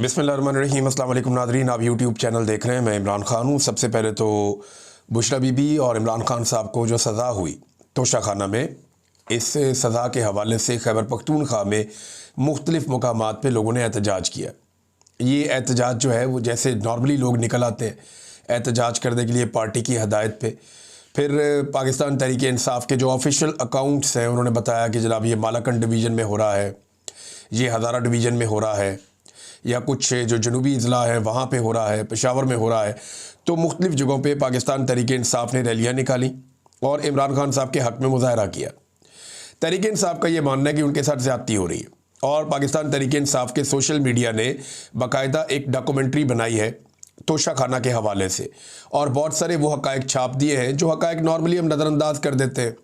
बिस्मिल्लाहिर्रहमानिर्रहीम। अस्सलाम वालेकुम नाज़रीन, आप यूट्यूब चैनल देख रहे हैं। मैं इमरान खान हूँ। सबसे पहले तो बुशरा बीबी और इमरान खान साहब को जो सज़ा हुई तोशाखाना में, इस सज़ा के हवाले से खैबर पख्तूनख्वा में मुख्तलिफ़ मकामात पे लोगों ने एहतजाज किया। ये एहतजाज जो है वो जैसे नॉर्मली लोग निकल आते हैं एहतजाज करने के लिए पार्टी की हदायत पे, फिर पाकिस्तान तहरीक इंसाफ के जो ऑफिशियल अकाउंट्स हैं उन्होंने बताया कि जनाब ये मालाकंड डिवीज़न में हो रहा है, ये हज़ारा डिवीज़न में हो रहा है, या कुछ जो जनूबी अज़ला हैं वहाँ पे हो रहा है, पेशावर में हो रहा है। तो मुख्तलिफ़ जगहों पे पाकिस्तान तहरीक इंसाफ ने रैलियाँ निकाली और इमरान खान साहब के हक़ में मुज़ाहरा किया। तहरीक इंसाफ का ये मानना है कि उनके साथ ज़्यादती हो रही है और पाकिस्तान तहरीक इंसाफ के सोशल मीडिया ने बाकायदा एक डॉक्यूमेंट्री बनाई है तोशाखाना के हवाले से, और बहुत सारे वो हक़ाइक़ छाप दिए हैं जो हक़ाइक़ नॉर्मली हम नज़रअंदाज कर देते हैं।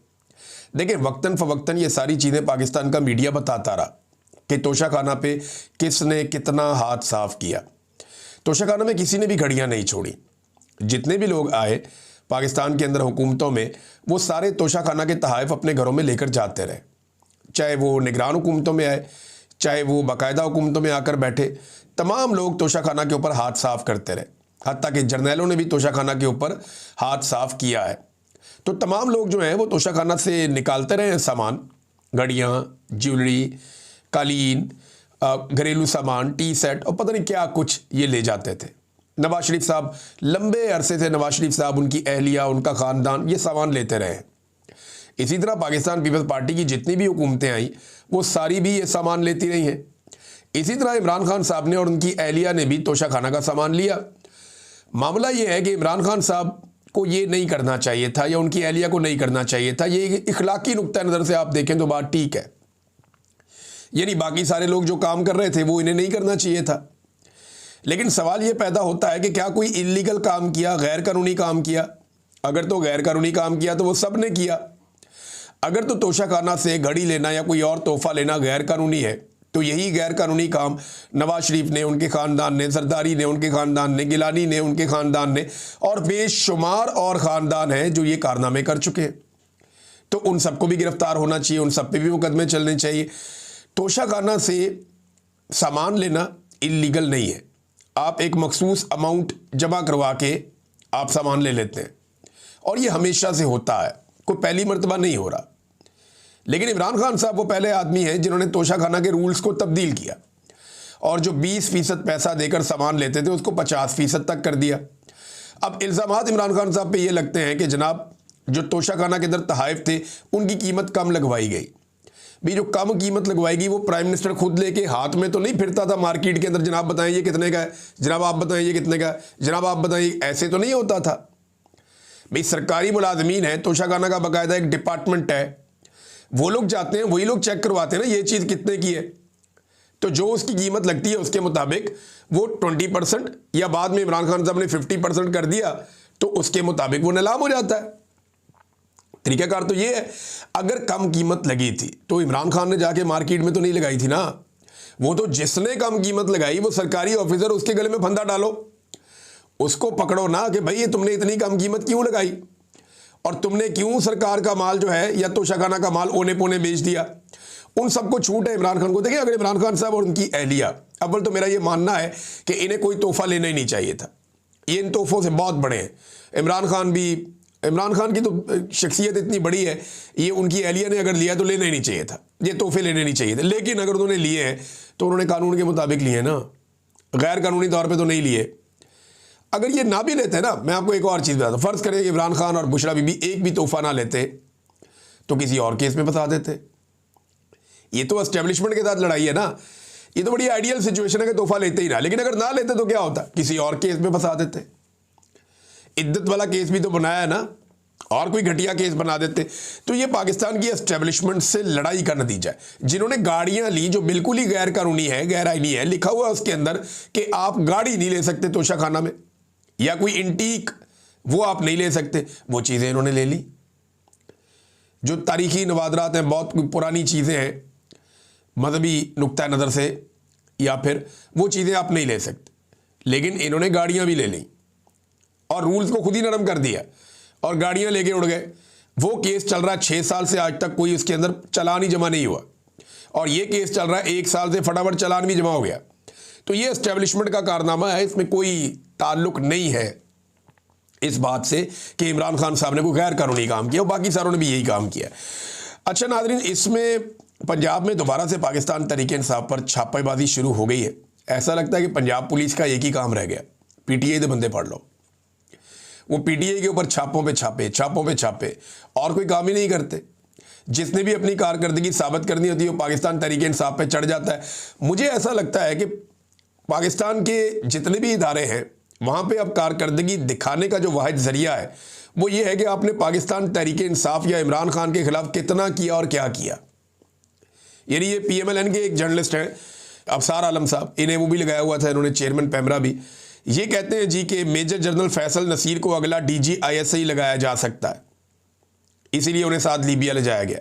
देखिए, वक्तन फ़वक्तन ये सारी चीज़ें पाकिस्तान का मीडिया बताता रहा कि तोशाखाना पे किसने कितना हाथ साफ़ किया। तोशाखाना में किसी ने भी घड़ियाँ नहीं छोड़ी। जितने भी लोग आए पाकिस्तान के अंदर हुकूमतों में, वो सारे तोशाखाना के तहाइफ अपने घरों में लेकर जाते रहे, चाहे वो निगरान हुकूमतों में आए, चाहे वो बाकायदा हुकूमतों में आकर बैठे। तमाम लोग तोशाखाना के ऊपर हाथ साफ़ करते रहे, हत्ता कि जर्नैलों ने भी तोशाखाना के ऊपर हाथ साफ़ किया है। तो तमाम लोग जो हैं वो तोशाखाना से निकालते रहे सामान, घड़ियाँ, ज्वेलरी, कालीन, घरेलू सामान, टी सेट और पता नहीं क्या कुछ ये ले जाते थे। नवाज शरीफ साहब लंबे अरसे से, नवाज शरीफ साहब, उनकी अहलिया, उनका ख़ानदान ये सामान लेते रहे। इसी तरह पाकिस्तान पीपल्स पार्टी की जितनी भी हुकूमतें आई वो सारी भी ये सामान लेती रही हैं। इसी तरह इमरान खान साहब ने और उनकी अहलिया ने भी तोशाखाना का सामान लिया। मामला ये है कि इमरान खान साहब को ये नहीं करना चाहिए था या उनकी अहलिया को नहीं करना चाहिए था। ये इखलाकी नुक्ता नज़र से आप देखें तो बात ठीक है, यानी बाकी सारे लोग जो काम कर रहे थे वो इन्हें नहीं करना चाहिए था। लेकिन सवाल ये पैदा होता है कि क्या कोई इल्लीगल काम किया, गैर कानूनी काम किया? अगर तो गैर कानूनी काम किया तो वो सब ने किया। अगर तो तोशाखाना से घड़ी लेना या कोई और तोहफा लेना गैर कानूनी है, तो यही गैर कानूनी काम नवाज शरीफ ने, उनके ख़ानदान ने, जरदारी ने, उनके ख़ानदान ने, गिलानी ने, उनके ख़ानदान ने, और बेशुमार और ख़ानदान हैं जो ये कारनामे कर चुके हैं। तो उन सबको भी गिरफ्तार होना चाहिए, उन सब पे भी मुकदमे चलने चाहिए। तोशाखाना से सामान लेना इल्लीगल नहीं है। आप एक मखसूस अमाउंट जमा करवा के आप सामान ले लेते हैं और ये हमेशा से होता है, कोई पहली मर्तबा नहीं हो रहा। लेकिन इमरान खान साहब वो पहले आदमी हैं जिन्होंने तोशाखाना के रूल्स को तब्दील किया और जो 20% पैसा देकर सामान लेते थे उसको 50% तक कर दिया। अब इल्ज़ामात इमरान खान साहब पे ये लगते हैं कि जनाब जो तोशाखाना के अंदर तहाइफ थे उनकी कीमत कम लगवाई गई। भी जो कम कीमत लगवाएगी वो प्राइम मिनिस्टर खुद लेके हाथ में तो नहीं फिरता था मार्केट के अंदर, जनाब बताएं ये कितने का है, जनाब आप बताएं ये कितने का है, जनाब आप बताएं, ऐसे तो नहीं होता था। भाई सरकारी मुलाजमीन है, तोशाखाना का बाकायदा एक डिपार्टमेंट है, वो लोग जाते हैं, वही लोग चेक करवाते हैं ना ये चीज़ कितने की है। तो जो उसकी कीमत लगती है उसके मुताबिक वो 20% या बाद में इमरान खान साहब ने 50% कर दिया तो उसके मुताबिक वो नीलाम हो जाता है। तरीक़ाकार तो ये है। अगर कम कीमत लगी थी तो इमरान खान ने जाके मार्केट में तो नहीं लगाई थी ना, वो तो जिसने कम कीमत लगाई वो सरकारी ऑफिसर, उसके गले में फंदा डालो, उसको पकड़ो ना कि भाई ये तुमने इतनी कम कीमत क्यों लगाई और तुमने क्यों सरकार का माल जो है या तोशाखाना का माल ओने पोने बेच दिया। उन सबको छूट है इमरान खान को। देखिए, अगर इमरान खान साहब और उनकी अहलिया, अव्वल तो मेरा ये मानना है कि इन्हें कोई तोहफा लेना ही नहीं चाहिए था, ये इन तोहफों से बहुत बड़े हैं। इमरान खान की तो शख्सियत इतनी बड़ी है, ये उनकी अहलिया ने अगर लिया तो लेना ही नहीं चाहिए था, ये तोहफे लेने नहीं चाहिए थे। लेकिन अगर उन्होंने लिए हैं तो उन्होंने कानून के मुताबिक लिए ना, गैर कानूनी तौर पे तो नहीं लिए। अगर ये ना भी लेते ना, मैं आपको एक और चीज़ बताता हूँ, फ़र्ज़ करें कि इमरान खान और बुशरा बीबी एक भी तोहफा ना लेते तो किसी और केस में फंसा देते। ये तो एस्टेब्लिशमेंट के साथ लड़ाई है ना, ये तो बड़ी आइडियल सिचुएशन है कि तोहफा लेते ही ना। लेकिन अगर ना लेते तो क्या होता, किसी और केस में फंसा देते। इद्दत वाला केस भी तो बनाया है ना, और कोई घटिया केस बना देते। तो ये पाकिस्तान की एस्टेब्लिशमेंट से लड़ाई का नतीजा है। जिन्होंने गाड़ियां ली जो बिल्कुल ही गैर कानूनी है, गैर आईनी है, लिखा हुआ है उसके अंदर कि आप गाड़ी नहीं ले सकते तोशाखाना में, या कोई इंटीक वो आप नहीं ले सकते, वो चीज़ें इन्होंने ले ली। जो तारीखी नवादरात हैं, बहुत पुरानी चीज़ें हैं मजहबी नुक्ता नज़र से, या फिर वो चीज़ें आप नहीं ले सकते, लेकिन इन्होंने गाड़ियाँ भी ले ली और रूल्स को खुद ही नरम कर दिया और गाड़ियां लेके उड़ गए। वो केस चल रहा है 6 साल से, आज तक कोई उसके अंदर चालान ही जमा नहीं हुआ, और ये केस चल रहा है 1 साल से फटाफट चालान भी जमा हो गया। तो ये एस्टेब्लिशमेंट का कारनामा है, इसमें कोई ताल्लुक नहीं है इस बात से कि इमरान खान साहब ने कोई गैर कानूनी काम किया, और बाकी सारों ने भी यही काम किया। अच्छा नाज़रीन, इसमें पंजाब में दोबारा से पाकिस्तान तहरीक इंसाफ पर छापेबाजी शुरू हो गई है। ऐसा लगता है कि पंजाब पुलिस का एक ही काम रह गया, पीटीआई के बंदे पढ़ लो। वो पीटीआई के ऊपर छापों पे छापे और कोई काम ही नहीं करते। जिसने भी अपनी कारकर्दगी साबित करनी होती है वो पाकिस्तान तहरीक इंसाफ पे चढ़ जाता है। मुझे ऐसा लगता है कि पाकिस्तान के जितने भी इदारे हैं वहाँ पे अब कारकर्दगी दिखाने का जो वाहिद ज़रिया है वो ये है कि आपने पाकिस्तान तहरीक इंसाफ या इमरान खान के खिलाफ कितना किया और क्या किया। यानी ये PMLN के एक जर्नलिस्ट हैं अफसार आलम साहब, इन्हें वो भी लगाया हुआ था, इन्होंने चेयरमैन पैमरा भी। ये कहते हैं जी कि मेजर जनरल फैसल नसीर को अगला DG ISI लगाया जा सकता है, इसीलिए उन्हें साथ लीबिया ले जाया गया।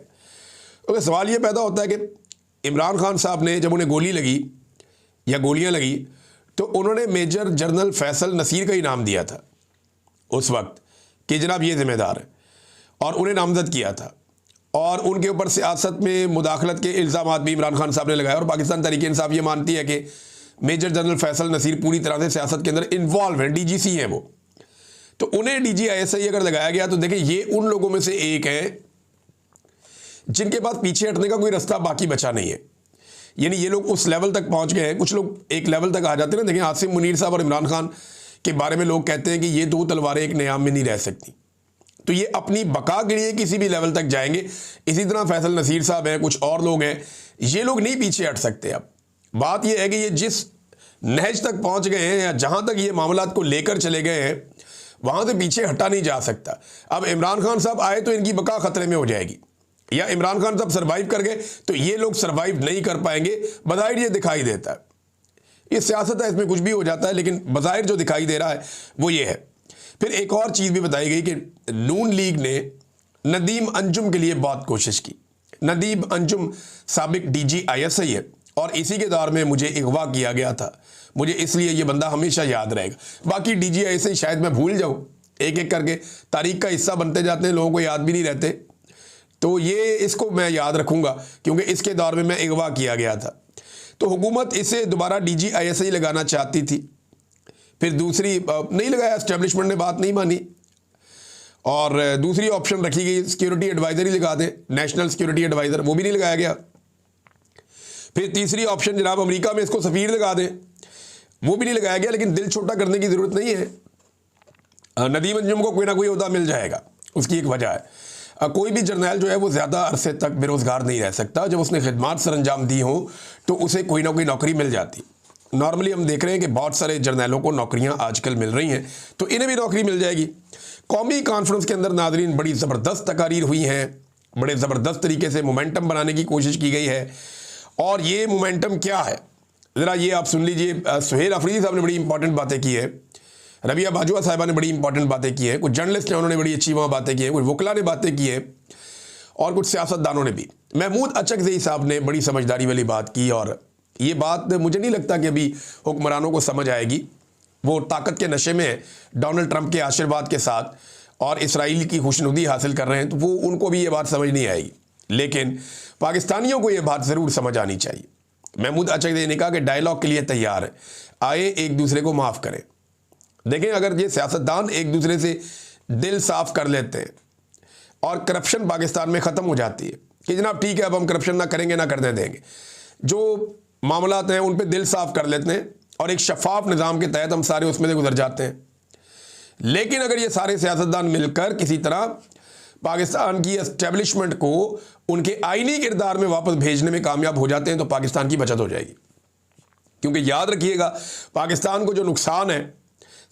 तो सवाल ये पैदा होता है कि इमरान खान साहब ने जब उन्हें गोली लगी या गोलियां लगी तो उन्होंने मेजर जनरल फैसल नसीर का ही नाम दिया था उस वक्त कि जनाब ये जिम्मेदार है, और उन्हें नामजद किया था, और उनके ऊपर सियासत में मुदाखलत के इल्ज़ाम भी इमरान खान साहब ने लगाए। और पाकिस्तान तहरीक इंसाफ ये मानती है कि मेजर जनरल फैसल नसीर पूरी तरह से सियासत के अंदर इन्वॉल्व है, DGC हैं वो, तो उन्हें DG ISI अगर लगाया गया तो देखिए ये उन लोगों में से एक है जिनके पास पीछे हटने का कोई रास्ता बाकी बचा नहीं है। यानी ये लोग उस लेवल तक पहुंच गए हैं। कुछ लोग एक लेवल तक आ जाते हैं ना, देखिए आसिम मुनीर साहब और इमरान खान के बारे में लोग कहते हैं कि ये दो तलवारें एक नियाम में नहीं रह सकती, तो ये अपनी बका के लिए किसी भी लेवल तक जाएंगे। इसी तरह फैसल नसीर साहब हैं, कुछ और लोग हैं, ये लोग नहीं पीछे हट सकते। अब बात यह है कि ये जिस नहज तक पहुंच गए हैं या जहां तक ये मामलात को लेकर चले गए हैं वहां से पीछे हटा नहीं जा सकता। अब इमरान खान साहब आए तो इनकी बका खतरे में हो जाएगी, या इमरान खान साहब सर्वाइव कर गए तो ये लोग सर्वाइव नहीं कर पाएंगे। बज़ाहिर ये दिखाई देता है, ये सियासत है, इसमें कुछ भी हो जाता है, लेकिन बज़ाहिर जो दिखाई दे रहा है वो ये है। फिर एक और चीज़ भी बताई गई कि नून लीग ने नदीम अंजुम के लिए बहुत कोशिश की। नदीम अंजुम साबिक DG ISI है और इसी के दौर में मुझे अगवा किया गया था, मुझे इसलिए ये बंदा हमेशा याद रहेगा। बाकी DG ISI शायद मैं भूल जाऊँ, एक एक करके तारीख का हिस्सा बनते जाते हैं, लोगों को याद भी नहीं रहते, तो ये इसको मैं याद रखूँगा क्योंकि इसके दौर में मैं अगवा किया गया था। तो हुकूमत इसे दोबारा DG ISI लगाना चाहती थी, फिर दूसरी नहीं लगाया, एस्टेब्लिशमेंट ने बात नहीं मानी, और दूसरी ऑप्शन रखी गई सिक्योरिटी एडवाइज़र ही लगा दें, नेशनल सिक्योरिटी एडवाइज़र, वो भी नहीं लगाया गया। फिर तीसरी ऑप्शन जनाब अमेरिका में इसको सफ़ीर लगा दें, वो भी नहीं लगाया गया। लेकिन दिल छोटा करने की ज़रूरत नहीं है, नदीम अंजुम को कोई ना कोई ओहदा मिल जाएगा, उसकी एक वजह है। कोई भी जर्नैल जो है वो ज़्यादा अरसे तक बेरोज़गार नहीं रह सकता, जब उसने खिदमात सर अंजाम दी हो तो उसे कोई ना कोई नौकरी मिल जाती। नॉर्मली हम देख रहे हैं कि बहुत सारे जर्नैलों को नौकरियां आजकल मिल रही हैं, तो इन्हें भी नौकरी मिल जाएगी। कौमी कॉन्फ्रेंस के अंदर नाज़रीन बड़ी ज़बरदस्त तकारीर हुई हैं, बड़े ज़बरदस्त तरीके से मोमेंटम बनाने की कोशिश की गई है, और ये मोमेंटम क्या है ज़रा ये आप सुन लीजिए। सुहेल अफरीदी साहब ने बड़ी इंपॉर्टेंट बातें की है, रबिया बाजुआ साहिबा ने बड़ी इंपॉर्टेंट बातें की है, कुछ जर्नलिस्ट हैं उन्होंने बड़ी अच्छी वहाँ बातें की हैं, कुछ वकला ने बातें की है, और कुछ सियासतदानों ने भी। महमूद अचकज़ई साहब ने बड़ी समझदारी वाली बात की, और ये बात मुझे नहीं लगता कि अभी हुक्मरानों को समझ आएगी। वो ताकत के नशे में डोनाल्ड ट्रंप के आशीर्वाद के साथ और इसराइल की खुशनुदी हासिल कर रहे हैं, तो वो उनको भी ये बात समझ नहीं आएगी, लेकिन पाकिस्तानियों को ये बात ज़रूर समझ आनी चाहिए। महमूद अचकज़ई ने कहा कि डायलॉग के लिए तैयार है, आए एक दूसरे को माफ़ करें। देखें, अगर ये सियासतदान एक दूसरे से दिल साफ़ कर लेते हैं और करप्शन पाकिस्तान में ख़त्म हो जाती है कि जनाब ठीक है अब हम करप्शन ना करेंगे ना करने देंगे, जो मामलात हैं उन पे दिल साफ़ कर लेते हैं और एक शफाफ निज़ाम के तहत हम सारे उसमें से गुजर जाते हैं। लेकिन अगर ये सारे सियासतदान मिलकर किसी तरह पाकिस्तान की एस्टेब्लिशमेंट को उनके आईनी किरदार में वापस भेजने में कामयाब हो जाते हैं तो पाकिस्तान की बचत हो जाएगी। क्योंकि याद रखिएगा, पाकिस्तान को जो नुकसान है,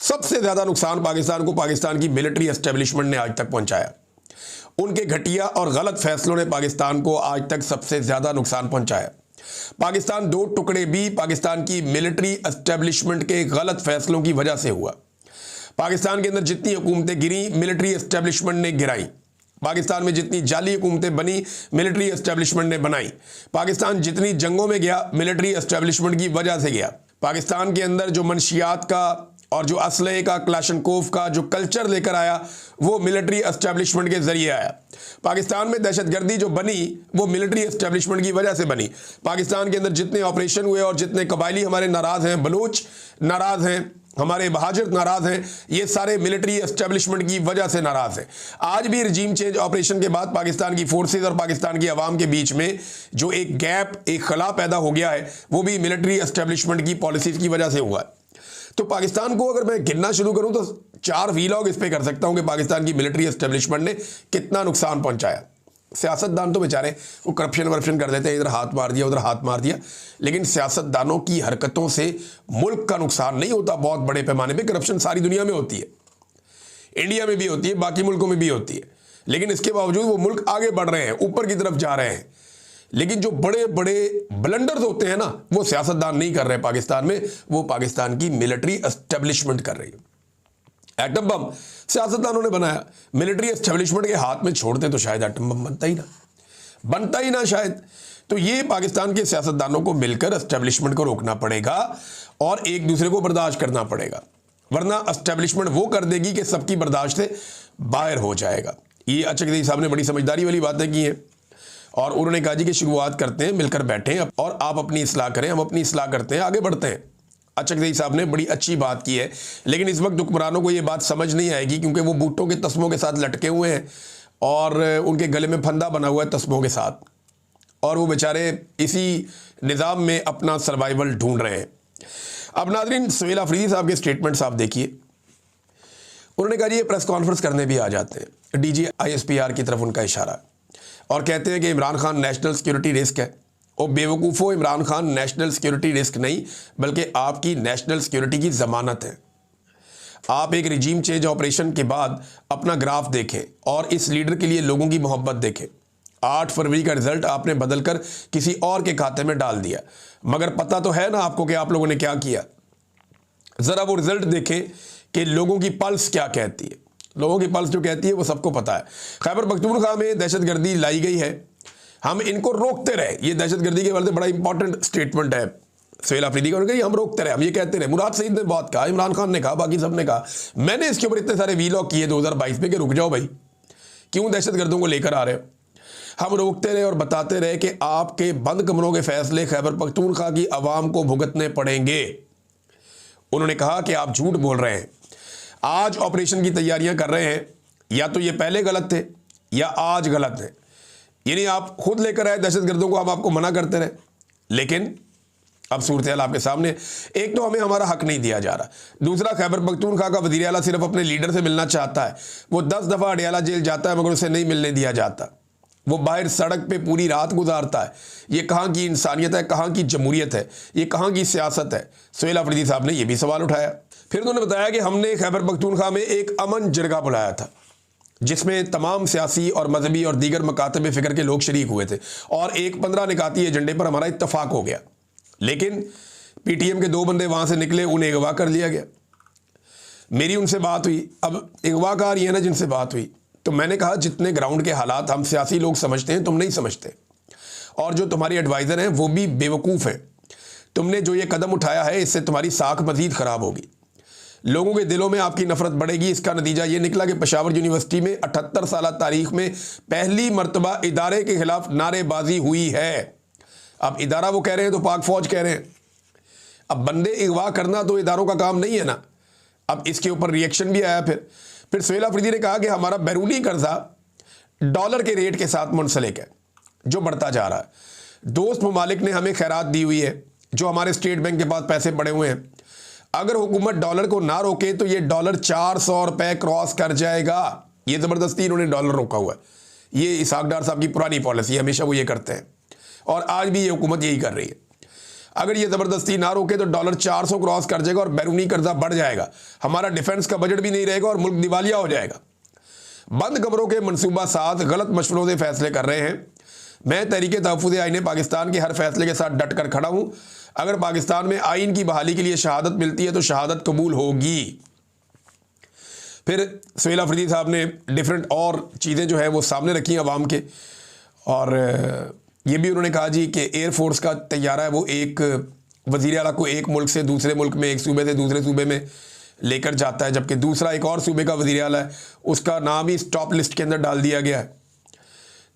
सबसे ज़्यादा नुकसान पाकिस्तान को पाकिस्तान की मिलिट्री एस्टेब्लिशमेंट ने आज तक पहुंचाया। उनके घटिया और गलत फैसलों ने पाकिस्तान को आज तक सबसे ज़्यादा नुकसान पहुंचाया। पाकिस्तान दो टुकड़े भी पाकिस्तान की मिलिट्री एस्टेब्लिशमेंट के गलत फैसलों की वजह से हुआ। पाकिस्तान के अंदर जितनी हुकूमतें गिरी मिलिट्री एस्टेब्लिशमेंट ने गिराई, पाकिस्तान में जितनी जाली हुकूमतें बनी मिलिट्री एस्टेब्लिशमेंट ने बनाई, पाकिस्तान जितनी जंगों में गया मिलिट्री एस्टेब्लिशमेंट की वजह से गया। पाकिस्तान के अंदर जो मनशियात का और जो असलहे का, क्लाशनकोव का जो कल्चर लेकर आया वो मिलिट्री एस्टेब्लिशमेंट के जरिए आया। पाकिस्तान में दहशतगर्दी जो बनी वो मिलिट्री एस्टेब्लिशमेंट की वजह से बनी। पाकिस्तान के अंदर जितने ऑपरेशन हुए और जितने कबायली हमारे नाराज़ हैं, बलूच नाराज़ हैं, हमारे बहाजिर नाराज़ हैं, ये सारे मिलिट्री एस्टेब्लिशमेंट की वजह से नाराज़ हैं। आज भी रजीम चेंज ऑपरेशन के बाद पाकिस्तान की फोर्सेज और पाकिस्तान की आवाम के बीच में जो एक गैप, एक खला पैदा हो गया है, वो भी मिलिट्री एस्टेब्लिशमेंट की पॉलिसीज़ की वजह से हुआ है। तो पाकिस्तान को अगर मैं गिनना शुरू करूं तो 4 वीलॉग इस पे कर सकता हूं कि पाकिस्तान की मिलिट्री एस्टेब्लिशमेंट ने कितना नुकसान पहुंचाया। सियासतदान तो बेचारे वो करप्शन वर्प्शन कर देते हैं, इधर हाथ मार दिया, उधर हाथ मार दिया, लेकिन सियासतदानों की हरकतों से मुल्क का नुकसान नहीं होता। बहुत बड़े पैमाने पे करप्शन सारी दुनिया में होती है, इंडिया में भी होती है, बाकी मुल्कों में भी होती है, लेकिन इसके बावजूद वो मुल्क आगे बढ़ रहे हैं, ऊपर की तरफ जा रहे हैं। लेकिन जो बड़े बड़े ब्लंडर्स होते हैं ना, वो सियासतदान नहीं कर रहे पाकिस्तान में, वो पाकिस्तान की मिलिट्री एस्टेब्लिशमेंट कर रही है। एटम बम सियासतदानों ने बनाया, मिलिट्री एस्टेब्लिशमेंट के हाथ में छोड़ते तो शायद एटम बम बनता ही ना शायद। तो ये पाकिस्तान के सियासतदानों को मिलकर एस्टेब्लिशमेंट को रोकना पड़ेगा और एक दूसरे को बर्दाश्त करना पड़ेगा, वरना एस्टेब्लिशमेंट वो कर देगी कि सबकी बर्दाश्त से बाहर हो जाएगा। ये अचकज़ई साहब ने बड़ी समझदारी वाली बातें की हैं और उन्होंने कहा जी कि शुरुआत करते हैं, मिलकर बैठें और आप अपनी इस्लाह करें, हम अपनी इस्लाह करते हैं, आगे बढ़ते हैं। अचकज़ई साहब ने बड़ी अच्छी बात की है, लेकिन इस वक्त हुक्मरानों को ये बात समझ नहीं आएगी क्योंकि वो बूटों के तस्मों के साथ लटके हुए हैं और उनके गले में फंदा बना हुआ है तस्मों के साथ, और वो बेचारे इसी निज़ाम में अपना सर्वाइवल ढूंढ रहे हैं। अब नाज़रीन, सुहेल अफरीदी साहब के स्टेटमेंट्स आप देखिए। उन्होंने कहा जी ये प्रेस कॉन्फ्रेंस करने भी आ जाते हैं, DGISPR की तरफ उनका इशारा, और कहते हैं कि Imran Khan national security risk है। और बेवकूफ़ो, Imran Khan national security risk नहीं बल्कि आपकी नेशनल सिक्योरिटी की ज़मानत है। आप एक रिजीम चेंज ऑपरेशन के बाद अपना ग्राफ देखें और इस लीडर के लिए लोगों की मोहब्बत देखें। 8 फरवरी का रिजल्ट आपने बदलकर किसी और के खाते में डाल दिया, मगर पता तो है ना आपको कि आप लोगों ने क्या किया। ज़रा वो रिजल्ट देखें कि लोगों की पल्स क्या कहती है। लोगों की पल्स जो कहती है वो सबको पता है। खैबर पख्तूनख्वा में दहशतगर्दी लाई गई है, हम इनको रोकते रहे। ये दहशतगर्दी के बारे में बड़ा इंपॉर्टेंट स्टेटमेंट है सुहेल अफरीदी का, हम रोकते रहे, हम ये कहते रहे। मुराद सईद ने बहुत कहा, इमरान खान ने कहा, बाकी सब ने कहा। मैंने इसके ऊपर इतने सारे वीलॉग किए 2022 में कि रुक जाओ भाई, क्यों दहशतगर्दों को लेकर आ रहे हो। हम रोकते रहे और बताते रहे कि आपके बंद कमरों के फैसले खैबर पख्तूनख्वा की आवाम को भुगतने पड़ेंगे। उन्होंने कहा कि आप झूठ बोल रहे हैं, आज ऑपरेशन की तैयारियां कर रहे हैं, या तो ये पहले गलत थे या आज गलत है। यानी आप खुद लेकर आए दहशतगर्दों को, हम आपको मना करते रहे, लेकिन अब सूरत हाल आपके सामने। एक तो हमें हमारा हक नहीं दिया जा रहा, दूसरा खैबर पख्तूनख्वा का वज़ीर आला सिर्फ अपने लीडर से मिलना चाहता है। वो 10 दफ़ा अडियाला जेल जाता है मगर उसे नहीं मिलने दिया जाता। वो बाहर सड़क पे पूरी रात गुजारता है। ये कहाँ की इंसानियत है, कहाँ की जमहूरियत है, ये कहाँ की सियासत है। सुहेल अफरीदी साहब ने यह भी सवाल उठाया। फिर उन्होंने बताया कि हमने खैबर पख्तूनख्वा में एक अमन जरगा बुलाया था जिसमें तमाम सियासी और मजहबी और दीगर मकातब फ़िक्र के लोग शरीक हुए थे, और एक 15 निकाती एजेंडे पर हमारा इत्तफाक हो गया। लेकिन PTM के 2 बंदे वहाँ से निकले, उन्हें अगवा कर लिया गया। मेरी उनसे बात हुई, अब अगवाकार ये है ना जिनसे बात हुई, तो मैंने कहा जितने ग्राउंड के हालात हम सियासी लोग समझते हैं तुम नहीं समझते, और जो तुम्हारी एडवाइज़र हैं वो भी बेवकूफ़ हैं। तुमने जो ये कदम उठाया है इससे तुम्हारी साख मज़ीद ख़राब होगी, लोगों के दिलों में आपकी नफ़रत बढ़ेगी। इसका नतीजा ये निकला कि पेशावर यूनिवर्सिटी में 78 साल तारीख़ में पहली मरतबा इदारे के ख़िलाफ़ नारेबाजी हुई है। अब इदारा वो कह रहे हैं तो पाक फ़ौज कह रहे हैं। अब बंदे अगवा करना तो इदारों का काम नहीं है ना। अब इसके ऊपर रिएक्शन भी आया। फिर सुहेल अफरीदी ने कहा कि हमारा बैरूनी कर्जा डॉलर के रेट के साथ मुंसलिक है जो बढ़ता जा रहा है। दोस्त ममालिक ने हमें खैरात दी हुई है, जो हमारे स्टेट बैंक के पास पैसे पड़े हुए हैं। अगर हुकूमत डॉलर को ना रोके तो ये डॉलर 400 रुपये क्रॉस कर जाएगा। ये ज़बरदस्ती इन्होंने डॉलर रोका हुआ है। ये इसहाक डार साहब की पुरानी पॉलिसी, हमेशा वो ये करते हैं और आज भी ये हुकूमत यही कर रही है। अगर ये ज़बरदस्ती ना रोके तो डॉलर 400 क्रॉस कर जाएगा और बैरूनी कर्जा बढ़ जाएगा। हमारा डिफेंस का बजट भी नहीं रहेगा और मुल्क दिवालिया हो जाएगा। बंद कमरों के मनसूबा साथ गलत मशवरों से फैसले कर रहे हैं। मैं तहरीक तहफ़्फ़ुज़ आईन पाकिस्तान के हर फैसले के साथ डट कर खड़ा हूँ। अगर पाकिस्तान में आइन की बहाली के लिए शहादत मिलती है तो शहादत कबूल होगी। फिर सुहेल अफरीदी साहब ने डिफरेंट और चीज़ें जो है वो सामने रखी अवाम के, और ये भी उन्होंने कहा जी कि एयरफोर्स का तैयारा है वो एक वज़ीर आला को एक मुल्क से दूसरे मुल्क में, एक सूबे से दूसरे सूबे में लेकर जाता है, जबकि दूसरा एक और सूबे का वज़ीर आला है, उसका नाम ही इस टॉप लिस्ट के अंदर डाल दिया गया है।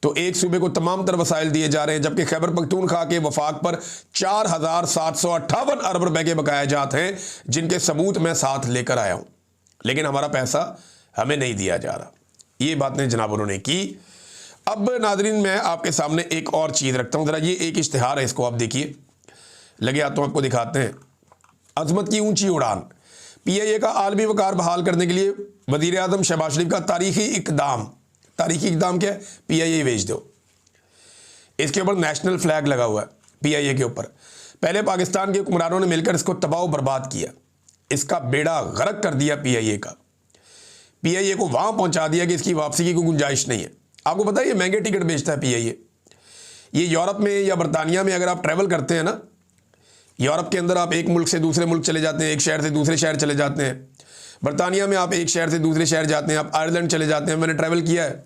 तो एक सूबे को तमाम तर वसाइल दिए जा रहे हैं, जबकि खैबर पख्तूनख्वा के वफाक पर 4,758 अरब रुपए के बकाया जात हैं, जिनके सबूत मैं साथ लेकर आया हूं, लेकिन हमारा पैसा हमें नहीं दिया जा रहा। ये बातें जनाब उन्होंने की। अब नाजरीन मैं आपके सामने एक और चीज़ रखता हूं, ज़रा ये एक इश्तिहार है, इसको आप देखिए, लगे हाथों आपको दिखाते हैं। अजमत की ऊंची उड़ान, PIA का आलमी वकार बहाल करने के लिए वज़ीर आज़म शहबाज शरीफ का तारीखी इकदाम क्या है? PIA भेज दो। इसके ऊपर नेशनल फ्लैग लगा हुआ है PIA के ऊपर। पहले पाकिस्तान के हुक्मरानों ने मिलकर इसको तबाह बर्बाद किया, इसका बेड़ा गर्क कर दिया PIA का। PIA को वहां पहुंचा दिया कि इसकी वापसी की कोई गुंजाइश नहीं है। आपको पता है ये महंगे टिकट बेचता है PIA। ये यूरोप में या बरतानिया में अगर आप ट्रैवल करते हैं ना, यूरोप के अंदर आप एक मुल्क से दूसरे मुल्क चले जाते हैं, एक शहर से दूसरे शहर चले जाते हैं। बरतानिया में आप एक शहर से दूसरे शहर जाते हैं, आप आयरलैंड चले जाते हैं, मैंने ट्रैवल किया है।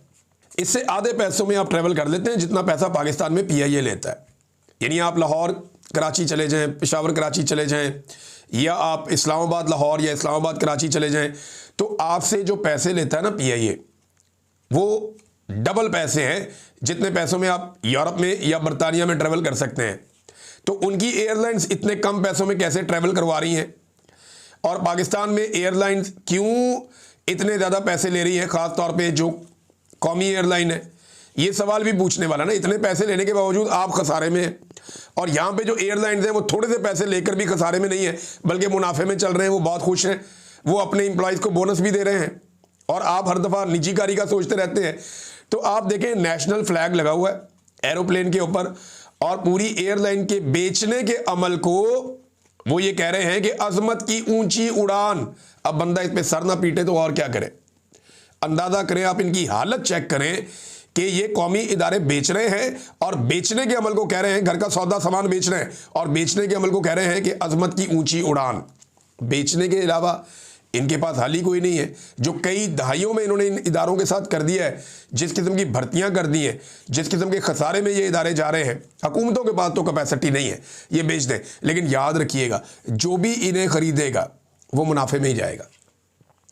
इससे आधे पैसों में आप ट्रैवल कर लेते हैं जितना पैसा पाकिस्तान में PIA लेता है। यानी आप लाहौर कराची चले जाएं, पेशावर कराची चले जाएं, या आप इस्लामाबाद लाहौर या इस्लामाबाद कराची चले जाएं, तो आपसे जो पैसे लेता है ना PIA, वो डबल पैसे हैं जितने पैसों में आप यूरोप में या बरतानिया में ट्रैवल कर सकते हैं। तो उनकी एयरलाइंस इतने कम पैसों में कैसे ट्रैवल करवा रही हैं, और पाकिस्तान में एयरलाइंस क्यों इतने ज़्यादा पैसे ले रही है, ख़ास तौर पे जो कौमी एयरलाइन है? ये सवाल भी पूछने वाला ना। इतने पैसे लेने के बावजूद आप खसारे में हैं, और यहाँ पे जो एयरलाइंस हैं वो थोड़े से पैसे लेकर भी खसारे में नहीं है, बल्कि मुनाफे में चल रहे हैं। वो बहुत खुश हैं, वो अपने एम्प्लॉयज़ को बोनस भी दे रहे हैं, और आप हर दफ़ा निजीकारी का सोचते रहते हैं। तो आप देखें, नेशनल फ्लैग लगा हुआ है एरोप्लेन के ऊपर, और पूरी एयरलाइन के बेचने के अमल को वो ये कह रहे हैं कि अजमत की ऊंची उड़ान। अब बंदा इस पे सर ना पीटे तो और क्या करे? अंदाजा करें, आप इनकी हालत चेक करें कि ये कौमी इदारे बेच रहे हैं, और बेचने के अमल को कह रहे हैं, घर का सौदा सामान बेच रहे हैं, और बेचने के अमल को कह रहे हैं कि अजमत की ऊंची उड़ान। बेचने के अलावा इनके पास हाल ही कोई नहीं है। जो कई दहाइयों में इन्होंने इन इदारों के साथ कर दिया है, जिस किस्म की भर्तियां कर दी हैं, जिस किस्म के खसारे में ये इदारे जा रहे हैं, हुकूमतों के पास तो कैपेसिटी नहीं है ये बेच दें। लेकिन याद रखिएगा, जो भी इन्हें खरीदेगा वो मुनाफे में ही जाएगा।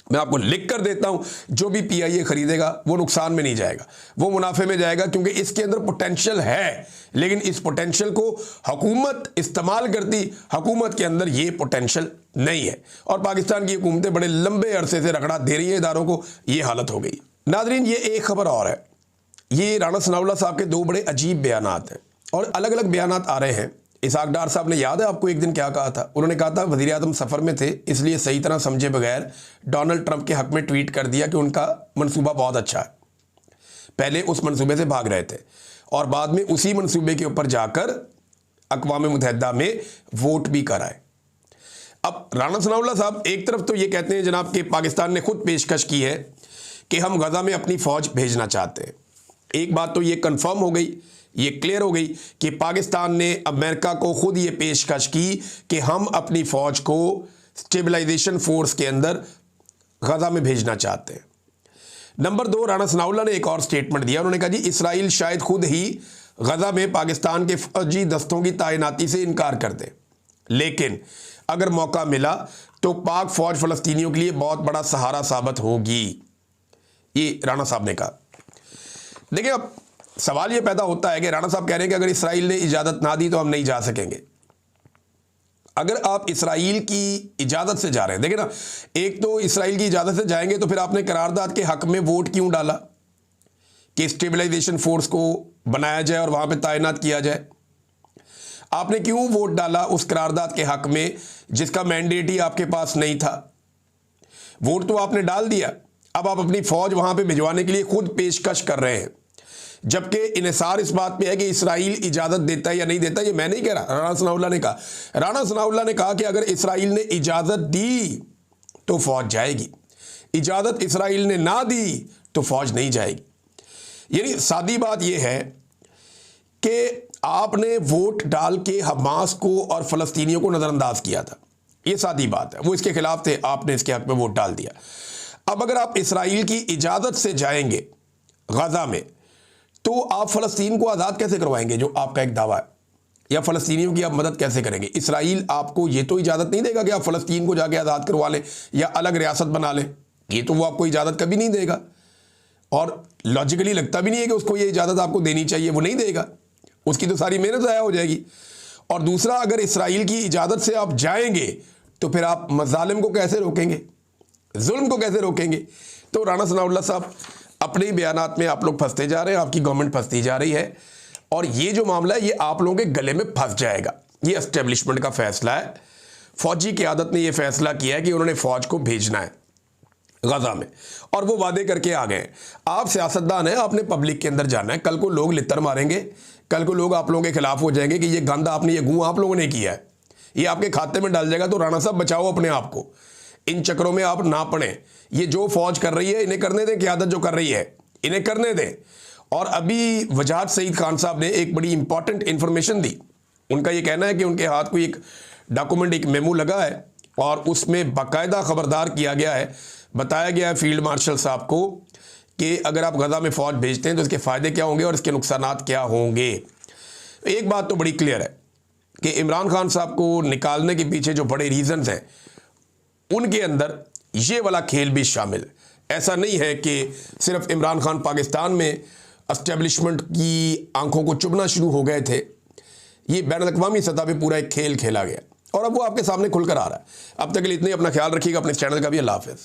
मैं आपको लिख कर देता हूं, जो भी PIA खरीदेगा वो नुकसान में नहीं जाएगा, वो मुनाफे में जाएगा, क्योंकि इसके अंदर पोटेंशियल है। लेकिन इस पोटेंशियल को हुकूमत इस्तेमाल करती, हुकूमत के अंदर ये पोटेंशियल नहीं है, और पाकिस्तान की हुकूमतें बड़े लंबे अरसे से रगड़ा दे रही है इदारों को। ये हालत हो गई। नाजरीन, ये एक खबर और है। ये राणा सनाउल्लाह साहब के दो बड़े अजीब बयानात हैं, और अलग अलग बयानात आ रहे हैं। इसहाक डार साहब ने, याद है आपको, एक दिन क्या कहा था? उन्होंने कहा था वज़ीर आज़म सफ़र में थे, इसलिए सही तरह समझे बगैर डोनाल्ड ट्रंप के हक़ में ट्वीट कर दिया कि उनका मंसूबा बहुत अच्छा है। पहले उस मंसूबे से भाग रहे थे, और बाद में उसी मंसूबे के ऊपर जाकर अक़वाम मुत्तहिदा में वोट भी कराए। अब राणा सनाउल्लाह साहब एक तरफ तो ये कहते हैं जनाब कि पाकिस्तान ने खुद पेशकश की है कि हम गज़ा में अपनी फ़ौज भेजना चाहते हैं। एक बात तो ये कन्फर्म हो गई, ये क्लियर हो गई कि पाकिस्तान ने अमेरिका को खुद ये पेशकश की कि हम अपनी फ़ौज को स्टेबलाइजेशन फोर्स के अंदर गज़ा में भेजना चाहते हैं। नंबर 2, राणा सनाउल्लाह ने एक और स्टेटमेंट दिया। उन्होंने कहा जी इसराइल शायद खुद ही गज़ा में पाकिस्तान के फौजी दस्तों की तैनाती से इनकार कर दे, लेकिन अगर मौका मिला तो पाक फ़ौज फ़लस्तीनियों के लिए बहुत बड़ा सहारा साबित होगी। ये राणा साहब ने कहा। देखिए, अब सवाल ये पैदा होता है कि राणा साहब कह रहे हैं कि अगर इसराइल ने इजाज़त ना दी तो हम नहीं जा सकेंगे। अगर आप इसराइल की इजाज़त से जा रहे हैं, देखिए ना, एक तो इसराइल की इजाज़त से जाएंगे तो फिर आपने करारदाद के हक़ में वोट क्यों डाला कि स्टेबलाइजेशन फोर्स को बनाया जाए और वहाँ पे तैनात किया जाए? आपने क्यों वोट डाला उस करारदाद के हक़ में जिसका मैंडेट ही आपके पास नहीं था? वोट तो आपने डाल दिया, अब आप अपनी फ़ौज वहाँ पे भिजवाने के लिए खुद पेशकश कर रहे हैं, जबकि इन्हिसार इस बात पे है कि इसराइल इजाज़त देता है या नहीं देता। ये मैं नहीं कह रहा, राणा सनाउल्लाह ने कहा। राणा सनाउल्लाह ने कहा कि अगर इसराइल ने इजाज़त दी तो फ़ौज जाएगी, इजाज़त इसराइल ने ना दी तो फ़ौज नहीं जाएगी। यानी सादी बात यह है कि आपने वोट डाल के हमास को और फ़लस्तीनियों को नज़रअंदाज किया था। ये सादी बात है, वो इसके खिलाफ थे, आपने इसके हक़ में वोट डाल दिया। अब अगर आप इसराइल की इजाज़त से जाएंगे गज़ा में तो आप फ़लस्तीन को आज़ाद कैसे करवाएंगे, जो आपका एक दावा है? या फ़लस्तीनियों की आप मदद कैसे करेंगे? इसराइल आपको ये तो इजाज़त नहीं देगा कि आप फ़लस्तीन को जाके आज़ाद करवा लें या अलग रियासत बना लें, ये तो वो आपको इजाज़त कभी नहीं देगा, और लॉजिकली लगता भी नहीं है कि उसको ये इजाज़त आपको देनी चाहिए, वो नहीं देगा, उसकी तो सारी मेहनत ज़ाया हो जाएगी। और दूसरा, अगर इसराइल की इजाज़त से आप जाएंगे तो फिर आप मज़ालिम को कैसे रोकेंगे, जुल्म को कैसे रोकेंगे? तो राणा सनाउल्लाह साहब अपने ही बयानात में आप लोग फंसते जा रहे हैं, आपकी गवर्नमेंट फंसती जा रही है, और ये जो मामला है ये आप लोगों के गले में फंस जाएगा। ये एस्टेब्लिशमेंट का फैसला है, फौजी क़यादत ने ये फैसला किया है कि उन्होंने फ़ौज को भेजना है गजा में, और वो वादे करके आ गए। आप सियासतदान हैं, आपने पब्लिक के अंदर जाना है, कल को लोग लित्तर मारेंगे, कल को लोग आप लोगों के खिलाफ हो जाएंगे कि ये गंद आपने, ये गूं आप लोगों ने किया है, ये आपके खाते में डाल जाएगा। तो राणा साहब बचाओ अपने आप को, इन चक्करों में आप ना पड़े। ये जो फौज कर रही है इन्हें करने दें, क़यादत जो कर रही है इन्हें करने दें। और अभी वजाहत सईद खान साहब ने एक बड़ी इंपॉर्टेंट इंफॉर्मेशन दी। उनका ये कहना है कि उनके हाथ को एक डॉक्यूमेंट, एक मेमो लगा है, और उसमें बाकायदा खबरदार किया गया है, बताया गया है फील्ड मार्शल साहब को कि अगर आप गजा में फ़ौज भेजते हैं तो इसके फ़ायदे क्या होंगे और इसके नुकसानात क्या होंगे। एक बात तो बड़ी क्लियर है कि इमरान खान साहब को निकालने के पीछे जो बड़े रीज़न्स हैं उनके अंदर ये वाला खेल भी शामिल। ऐसा नहीं है कि सिर्फ इमरान खान पाकिस्तान में एस्टेब्लिशमेंट की आंखों को चुभना शुरू हो गए थे, ये बैनुल-अक़वामी सतह पे पूरा एक खेल खेला गया, और अब वो आपके सामने खुलकर आ रहा है। अब तक के लिए इतने, अपना ख्याल रखिएगा, अपने चैनल का भी। अल्लाह हाफ़िज़।